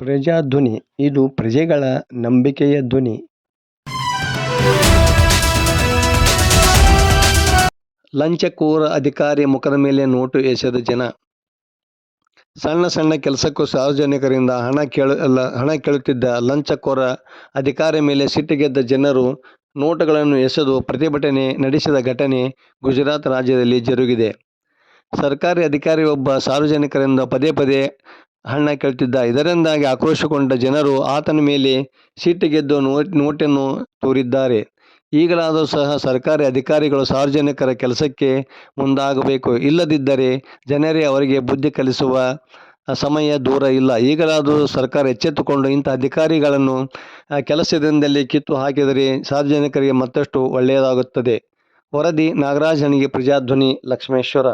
ಪ್ರಜಾಧ್ವನಿ ಇದು ಪ್ರಜೆಗಳ ನಂಬಿಕೆಯ ಧ್ವನಿ. ಲಂಚಕೋರ ಅಧಿಕಾರಿ ಮುಖದ ಮೇಲೆ ನೋಟು ಎಸೆದ ಜನ. ಸಣ್ಣ ಸಣ್ಣ ಕೆಲಸಕ್ಕೂ ಸಾರ್ವಜನಿಕರಿಂದ ಹಣ ಕೇಳುತ್ತಿದ್ದ ಲಂಚಕೋರ ಅಧಿಕಾರಿ ಮೇಲೆ ಸಿಟ್ಟಿಗೆದ್ದ ಜನರು ನೋಟುಗಳನ್ನು ಎಸೆದು ಪ್ರತಿಭಟನೆ ನಡೆಸಿದ ಘಟನೆ ಗುಜರಾತ್ ರಾಜ್ಯದಲ್ಲಿ ಜರುಗಿದೆ. ಸರ್ಕಾರಿ ಅಧಿಕಾರಿಯೊಬ್ಬ ಸಾರ್ವಜನಿಕರಿಂದ ಪದೇ ಪದೇ ಹಣ ಕೇಳುತ್ತಿದ್ದ. ಇದರಿಂದಾಗಿ ಆಕ್ರೋಶಗೊಂಡ ಜನರು ಆತನ ಮೇಲೆ ಸಿಟ್ಟಿಗೆದ್ದು ನೋಟನ್ನು ತೂರಿದ್ದಾರೆ. ಈಗಲಾದರೂ ಸಹ ಸರ್ಕಾರಿ ಅಧಿಕಾರಿಗಳು ಸಾರ್ವಜನಿಕರ ಕೆಲಸಕ್ಕೆ ಮುಂದಾಗಬೇಕು. ಇಲ್ಲದಿದ್ದರೆ ಜನರೇ ಅವರಿಗೆ ಬುದ್ಧಿ ಕಲಿಸುವ ಸಮಯ ದೂರ ಇಲ್ಲ. ಈಗಲಾದರೂ ಸರ್ಕಾರ ಎಚ್ಚೆತ್ತುಕೊಂಡು ಇಂಥ ಅಧಿಕಾರಿಗಳನ್ನು ಕೆಲಸದಿಂದಲೇ ಕಿತ್ತು ಹಾಕಿದರೆ ಸಾರ್ವಜನಿಕರಿಗೆ ಮತ್ತಷ್ಟು ಒಳ್ಳೆಯದಾಗುತ್ತದೆ. ವರದಿ ನಾಗರಾಜ್ ಹಣಿಗೆ, ಪ್ರಜಾಧ್ವನಿ, ಲಕ್ಷ್ಮೇಶ್ವರ.